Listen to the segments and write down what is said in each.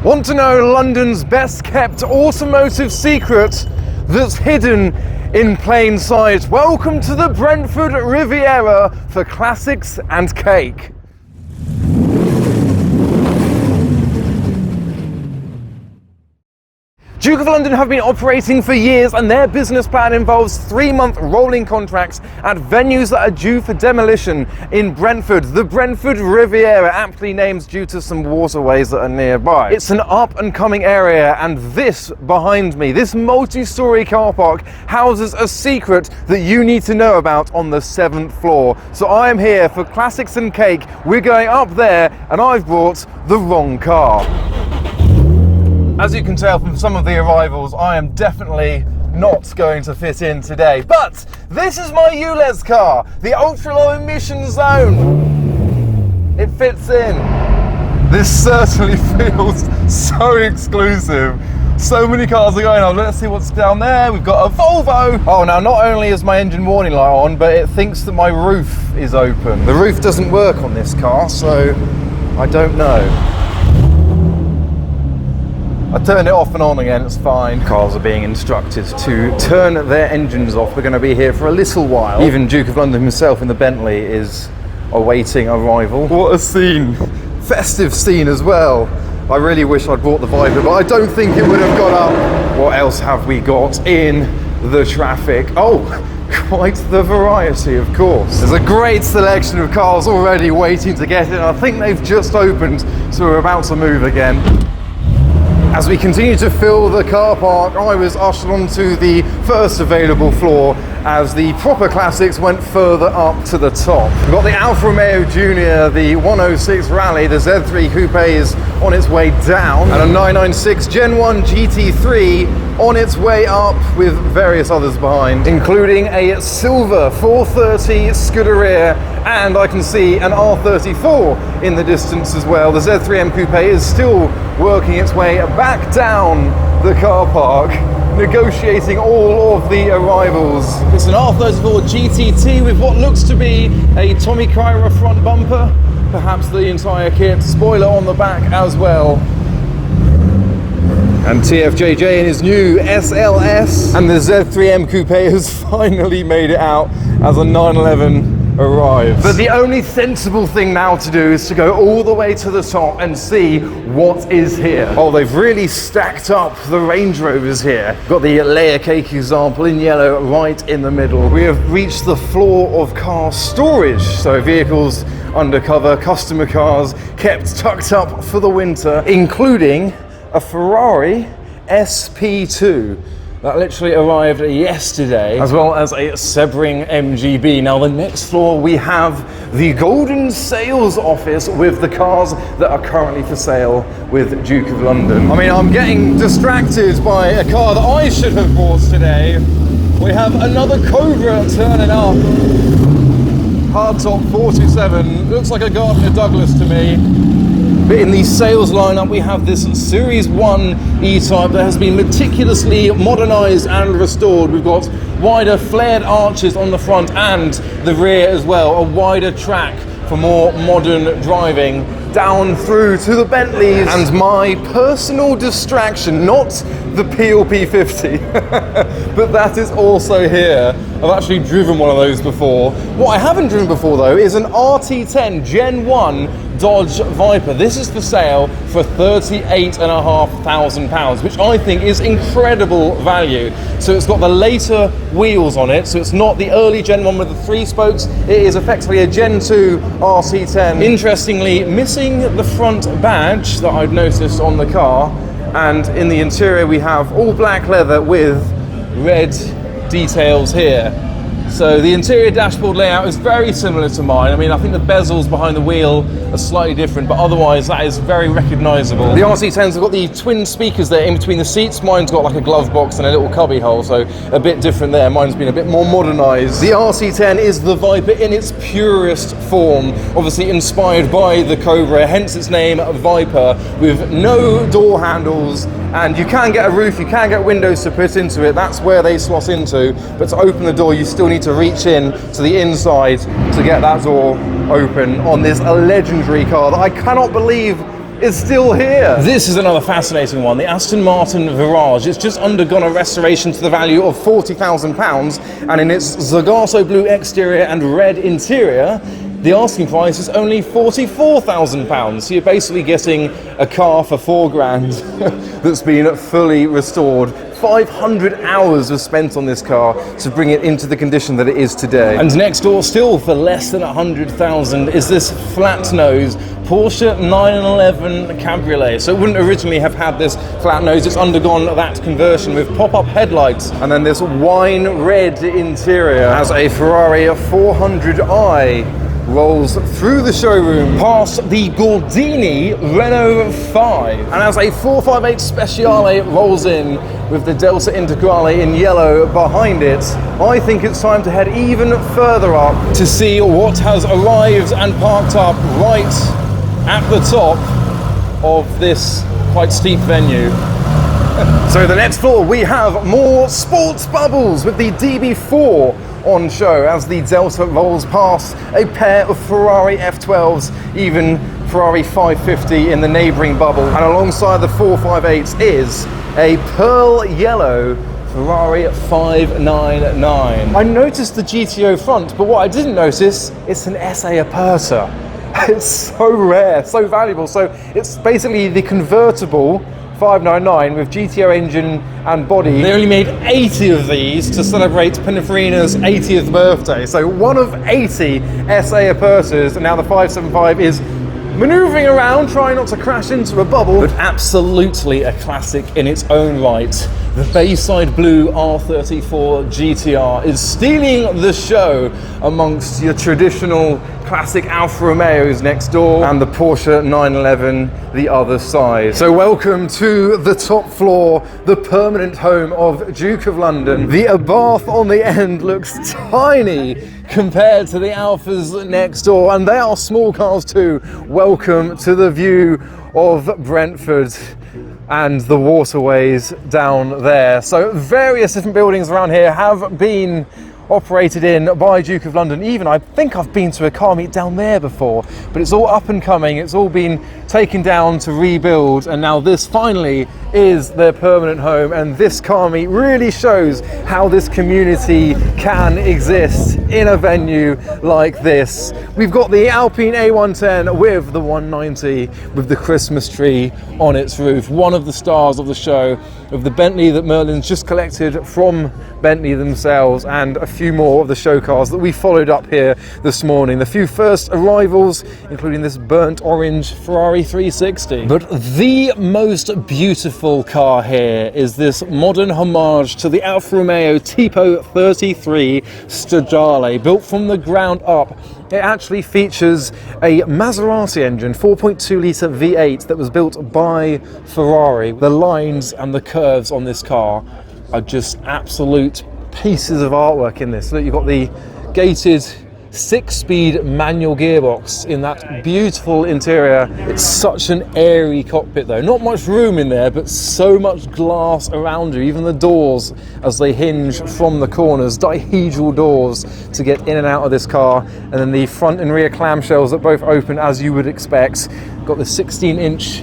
Want to know London's best kept automotive secret that's hidden in plain sight? Welcome to the Brentford Riviera for classics and cake. Duke of London have been operating for years, and their business plan involves 3-month rolling contracts at venues that are due for demolition in Brentford. The Brentford Riviera, aptly named due to some waterways that are nearby. It's an up and coming area, and this behind me, this multi-storey car park, houses a secret that you need to know about on the 7th floor. So I am here for classics and cake. We're going up there, and I've brought the wrong car. As you can tell from some of the arrivals, I am definitely not going to fit in today. But this is my ULEZ car, the ultra low emission zone. It fits in. This certainly feels so exclusive. So many cars are going on. Let's see what's down there. We've got a Volvo. Oh, now not only is my engine warning light on, but it thinks that my roof is open. The roof doesn't work on this car, so I don't know. I turned it off and on again, it's fine. Cars are being instructed to turn their engines off. We're going to be here for a little while. Even Duke of London himself in the Bentley is awaiting arrival. What a scene. Festive scene as well. I really wish I'd brought the Viper, but I don't think it would have got up. What else have we got in the traffic? Oh, quite the variety, of course. There's a great selection of cars already waiting to get in. I think they've just opened, so we're about to move again. As we continue to fill the car park, I was ushered onto the first available floor as the proper classics went further up to the top. We've got the Alfa Romeo Junior, the 106 Rally, the Z3 Coupe is on its way down, and a 996 Gen 1 GT3 on its way up with various others behind, including a silver 430 Scuderia, and I can see an R34 in the distance as well. The Z3M Coupe is still working its way back down the car park, negotiating all of the arrivals. It's an R34 GTT with what looks to be a Tommy Kyra front bumper, perhaps the entire kit, spoiler on the back as well. And TFJJ in his new SLS, and the Z3M Coupe has finally made it out as a 911 arrives. But the only sensible thing now to do is to go all the way to the top and see what is here. Oh, they've really stacked up the Range Rovers here. Got the layer cake example in yellow right in the middle. We have reached the floor of car storage, so vehicles undercover, customer cars kept tucked up for the winter, including a Ferrari SP2. That literally arrived yesterday, as well as a Sebring MGB. Now the next floor we have the Golden Sales Office with the cars that are currently for sale with Duke of London. I mean, I'm getting distracted by a car that I should have bought today. We have another Cobra turning up. Hardtop 427, looks like a Gardner Douglas to me. But in the sales lineup, we have this Series 1 E-Type that has been meticulously modernised and restored. We've got wider flared arches on the front and the rear as well, a wider track for more modern driving, down through to the Bentleys, and my personal distraction, not the PLP 50, but that is also here. I've actually driven one of those before. What I haven't driven before though is an RT10 Gen 1 Dodge Viper. This is for sale for £38,500, which I think is incredible value. So it's got the later wheels on it, so it's not the early Gen 1 with the 3 spokes, it is effectively a Gen 2 RT10. Interestingly, missing the front badge that I'd noticed on the car, and in the interior we have all black leather with red details here. So the interior dashboard layout is very similar to mine. I mean, I think the bezels behind the wheel are slightly different, but otherwise that is very recognisable. The RC10s have got the twin speakers there in between the seats. Mine's got like a glove box and a little cubby hole, so a bit different there. Mine's been a bit more modernised. The RC10 is the Viper in its purest form, obviously inspired by the Cobra, hence its name Viper, with no door handles, and you can get a roof, you can get windows to put into it, that's where they slot into, but to open the door you still need to reach in to the inside to get that door open on this legendary car that I cannot believe is still here. This is another fascinating one, the Aston Martin Virage. It's just undergone a restoration to the value of £40,000, and in its Zagato blue exterior and red interior, the asking price is only £44,000. So you're basically getting a car for £4,000 that's been fully restored. 500 hours was spent on this car to bring it into the condition that it is today. And next door, still for less than 100,000, is this flat nose Porsche 911 Cabriolet. So it wouldn't originally have had this flat nose. It's undergone that conversion with pop-up headlights, and then this wine red interior as a Ferrari 400i rolls through the showroom past the Gordini Renault 5, and as a 458 Speciale rolls in with the Delta Integrale in yellow behind it, I think it's time to head even further up to see what has arrived and parked up right at the top of this quite steep venue. So the next floor we have more sports bubbles with the DB4 on show as the Delta rolls past a pair of Ferrari F12s, even Ferrari 550 in the neighbouring bubble, and alongside the 458s is a pearl yellow Ferrari 599. I noticed the GTO front, but what I didn't notice, it's an SA Aperta. It's so rare, so valuable. So it's basically the convertible 599 with GTO engine and body. They only made 80 of these to celebrate Pininfarina's 80th birthday. So one of 80 SA Apertas, and now the 575 is manoeuvring around, trying not to crash into a bubble, but absolutely a classic in its own right. The Bayside Blue R34 GTR is stealing the show amongst your traditional classic Alfa Romeos next door and the Porsche 911 the other side. So welcome to the top floor, the permanent home of Duke of London. The Abarth on the end looks tiny compared to the Alphas next door, and they are small cars too. Welcome to the view of Brentford and the waterways down there. So various different buildings around here have been operated in by Duke of London. Even I think I've been to a car meet down there before, but it's all up and coming. It's all been taken down to rebuild, and now this finally is their permanent home. And this car meet really shows how this community can exist in a venue like this. We've got the Alpine A110 with the 190 with the Christmas tree on its roof, one of the stars of the show, of the Bentley that Merlin's just collected from Bentley themselves, and a few more of the show cars that we followed up here this morning. The few first arrivals, including this burnt orange Ferrari 360. But the most beautiful car here is this modern homage to the Alfa Romeo Tipo 33 Stradale, built from the ground up. It actually features a Maserati engine, 4.2 litre V8 that was built by Ferrari. The lines and the curves on this car are just absolute pieces of artwork in this. Look, you've got the gated 6-speed manual gearbox in that beautiful interior. It's such an airy cockpit though. Not much room in there, but so much glass around you. Even the doors, as they hinge from the corners, dihedral doors to get in and out of this car. And then the front and rear clamshells that both open as you would expect. Got the 16-inch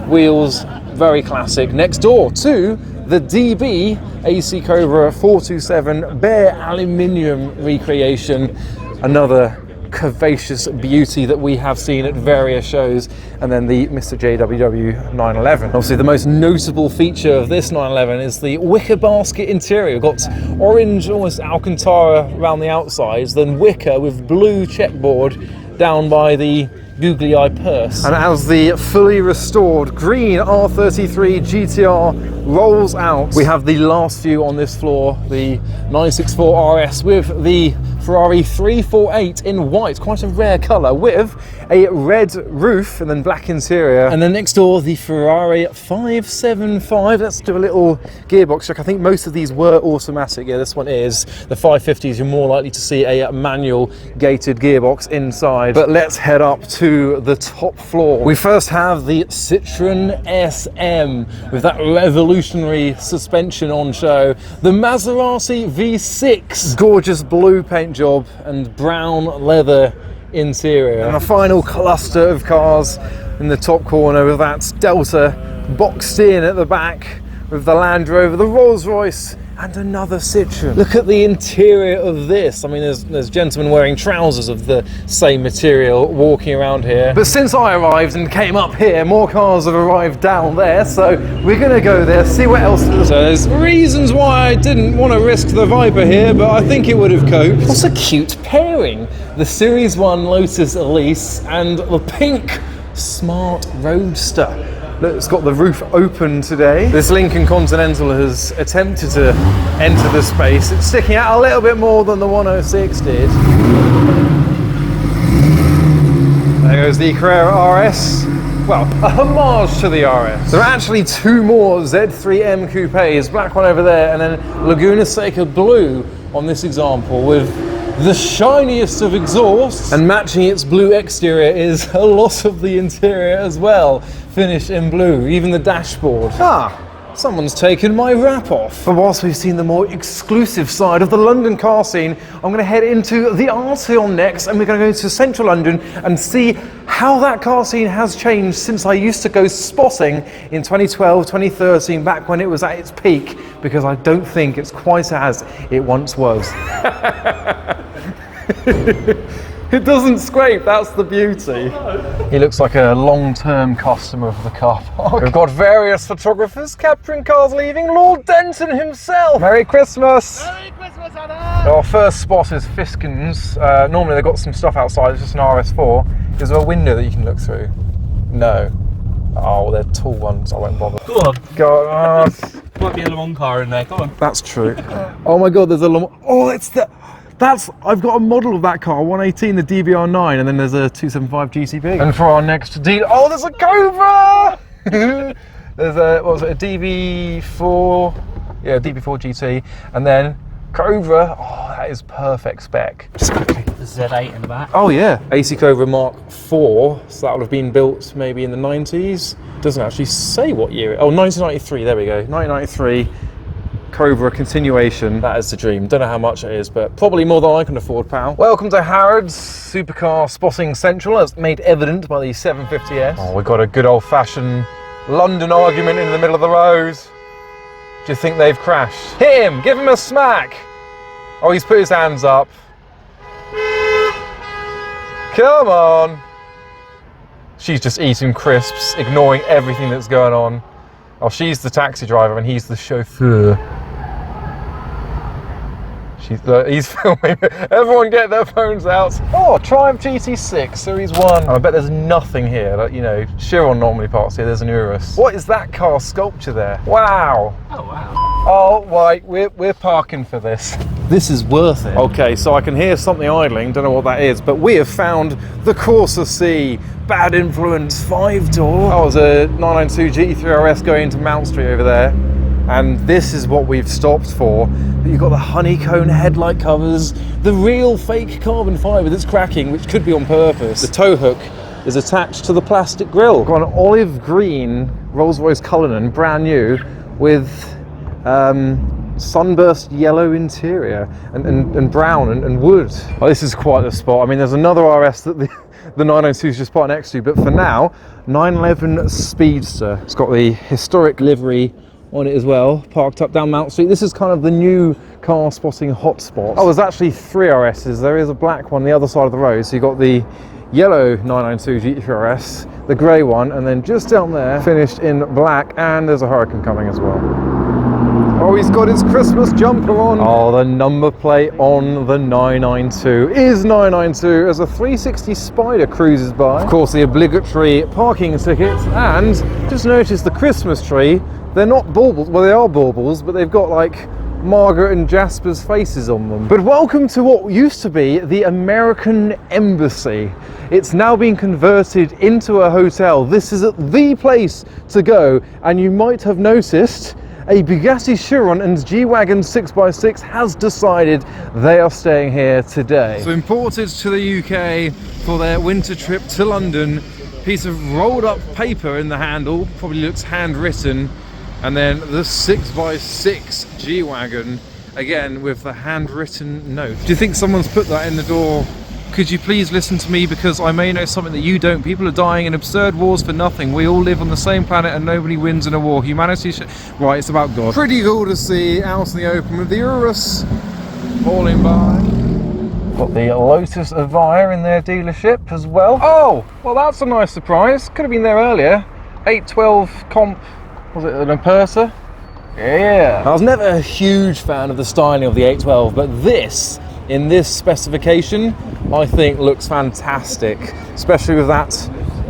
wheels, very classic. Next door to the DB AC Cobra 427 bare aluminium recreation, another curvaceous beauty that we have seen at various shows. And then the Mr. JWW 911. Obviously the most notable feature of this 911 is the wicker basket interior. We've got orange, almost Alcantara around the outsides, then wicker with blue checkboard down by the googly eye purse. And as the fully restored green R33 GTR rolls out, we have the last view on this floor, the 964 RS with the Ferrari 348 in white, quite a rare colour, with a red roof and then black interior. And then next door, the Ferrari 575. Let's do a little gearbox check. I think most of these were automatic. Yeah, this one is. The 550s, you're more likely to see a manual gated gearbox inside. But let's head up to the top floor. We first have the Citroen SM with that revolutionary suspension on show. The Maserati V6, gorgeous blue paint job and brown leather interior. And a final cluster of cars in the top corner with that Delta boxed in at the back with the Land Rover, the Rolls Royce, and another Citroen. Look at the interior of this. I mean, there's gentlemen wearing trousers of the same material walking around here. But since I arrived and came up here, more cars have arrived down there, so we're gonna go there, see what else there's. So there's reasons why I didn't want to risk the Viper here, but I think it would have coped. What's a cute pairing? The Series 1 Lotus Elise and the pink Smart Roadster. Look, it's got the roof open today. This Lincoln Continental has attempted to enter the space. It's sticking out a little bit more than the 106 did. There goes the Carrera RS. Well, a homage to the RS. There are actually two more Z3M coupes, black one over there, and then Laguna Seca blue on this example with the shiniest of exhausts, and matching its blue exterior is a lot of the interior as well, finished in blue, even the dashboard. Someone's taken my wrap off. But whilst we've seen the more exclusive side of the London car scene, I'm going to head into the Arteon next, and we're going to go to central London and see how that car scene has changed since I used to go spotting in 2012, 2013, back when it was at its peak, because I don't think it's quite as it once was. It doesn't scrape, that's the beauty. He looks like a long-term customer of the car park. We've got various photographers capturing cars leaving. Lord Denton himself! Merry Christmas! Merry Christmas, Anna! Our first spot is Fiskins. Normally they've got some stuff outside, it's just an RS4. Is there a window that you can look through? No. Oh, well, they're tall ones, I won't bother. Go on. Go on. Might be a Le Mans car in there, go on. That's true. Oh my god, there's a Le Mans. Oh, it's the... I've got a model of that car, 118, the DBR9, and then there's a 275 GTB. And for our next deal, oh, there's a Cobra! There's a, what was it, a DB4, yeah, DB4 GT, and then Cobra, oh, that is perfect spec. Just quickly. The Z8 in the back. Oh yeah, AC Cobra Mark IV, so that would have been built maybe in the 90s. Doesn't actually say what year, oh, 1993, there we go, 1993. Cobra continuation. That is the dream. Don't know how much it is, but probably more than I can afford, pal. Welcome to Harrods, supercar spotting central, as made evident by the 750S. Oh, we've got a good old-fashioned London argument in the middle of the road. Do you think they've crashed? Hit him! Give him a smack! Oh, he's put his hands up. Come on! She's just eating crisps, ignoring everything that's going on. Oh, she's the taxi driver and he's the chauffeur. He's filming. Everyone get their phones out. Oh, Triumph GT6 Series 1. I bet there's nothing here. Like, you know, Chiron normally parks here. There's an Urus. What is that car sculpture there? Wow. Oh, wow. Oh, right. We're parking for this. This is worth it. Okay, so I can hear something idling. Don't know what that is, but we have found the Corsa C. Bad Influence 5-door. Oh, there's a 992 GT3 RS going into Mount Street over there. And this is what we've stopped for. You've got the honeycomb headlight covers, the real fake carbon fibre that's cracking, which could be on purpose. The tow hook is attached to the plastic grille. Got an olive green Rolls-Royce Cullinan, brand new, with sunburst yellow interior and brown and wood. Oh, this is quite the spot. I mean, there's another RS that the 992 is just part next to, but for now, 911 Speedster. It's got the historic livery on it as well, parked up down Mount Street. This is kind of the new car spotting hotspot. Oh, there's actually three RSs. There is a black one the other side of the road. So you've got the yellow 992 GT3 RS, the grey one, and then just down there, finished in black, and there's a Hurricane coming as well. Oh, he's got his Christmas jumper on. Oh, the number plate on the 992 is 992 as a 360 Spider cruises by. Of course, the obligatory parking ticket, and just notice the Christmas tree. They're not baubles, well they are baubles, but they've got like Margaret and Jasper's faces on them. But welcome to what used to be the American Embassy. It's now been converted into a hotel. This is the place to go, and you might have noticed a Bugatti Chiron and G-Wagon 6x6 has decided they are staying here today. So imported to the UK for their winter trip to London, piece of rolled up paper in the handle, probably looks handwritten, and then the 6x6 G-Wagon, again with the handwritten note. Do you think someone's put that in the door Could you please listen to me, because I may know something that you don't. People are dying in absurd wars for nothing. We all live on the same planet and nobody wins in a war. Humanity right, it's about God. Pretty cool to see out in the open with the Urus falling by. Got the Lotus Evija in their dealership as well. Oh, well that's a nice surprise. Could have been there earlier. 812 comp, was it an Aperta? Yeah. I was never a huge fan of the styling of the 812, but this, in this specification, I think looks fantastic, especially with that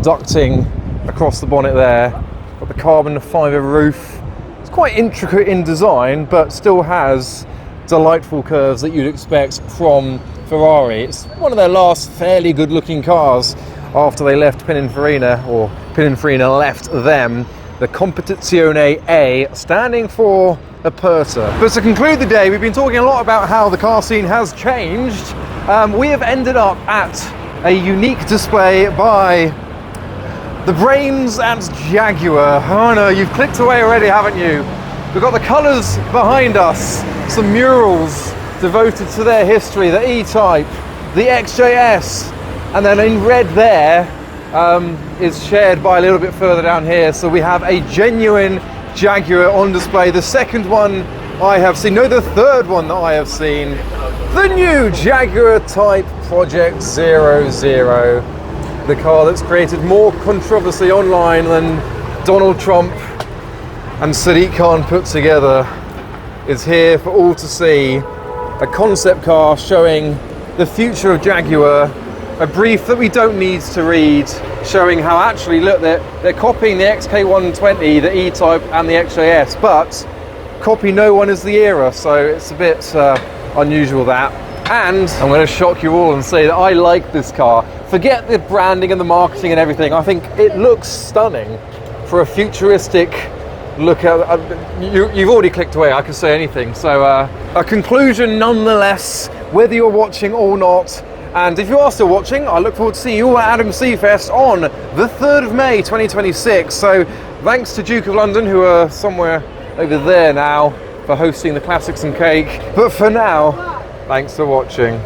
ducting across the bonnet there. Got the carbon fibre roof. It's quite intricate in design, but still has delightful curves that you'd expect from Ferrari. It's one of their last fairly good looking cars after they left Pininfarina, or Pininfarina left them. The Competizione A, standing for Aperta. But to conclude the day, we've been talking a lot about how the car scene has changed. We have ended up at a unique display by the brains at Jaguar. Oh no, you've clicked away already, haven't you? We've got the colours behind us, some murals devoted to their history, the E-Type, the XJS, and then in red there is shared by a little bit further down here. So we have a genuine Jaguar on display. The second one I have seen, no, the third one that I have seen, the new Jaguar Type Project 00, the car that's created more controversy online than Donald Trump and Sadiq Khan put together, is here for all to see. A concept car showing the future of Jaguar, a brief that we don't need to read, showing how actually, look, they're copying the XK120, the E-Type and the XJS, but copy no one as the era, so it's a bit unusual that. And I'm going to shock you all and say that I like this car. Forget the branding and the marketing and everything, I think it looks stunning for a futuristic look at. You've already clicked away, I can say anything. So a conclusion nonetheless, whether you're watching or not. And if you are still watching, I look forward to seeing you all at Adam Seafest on the 3rd of May 2026. So thanks to Duke of London, who are somewhere over there now, for hosting the Classics and Cake. But for now, thanks for watching.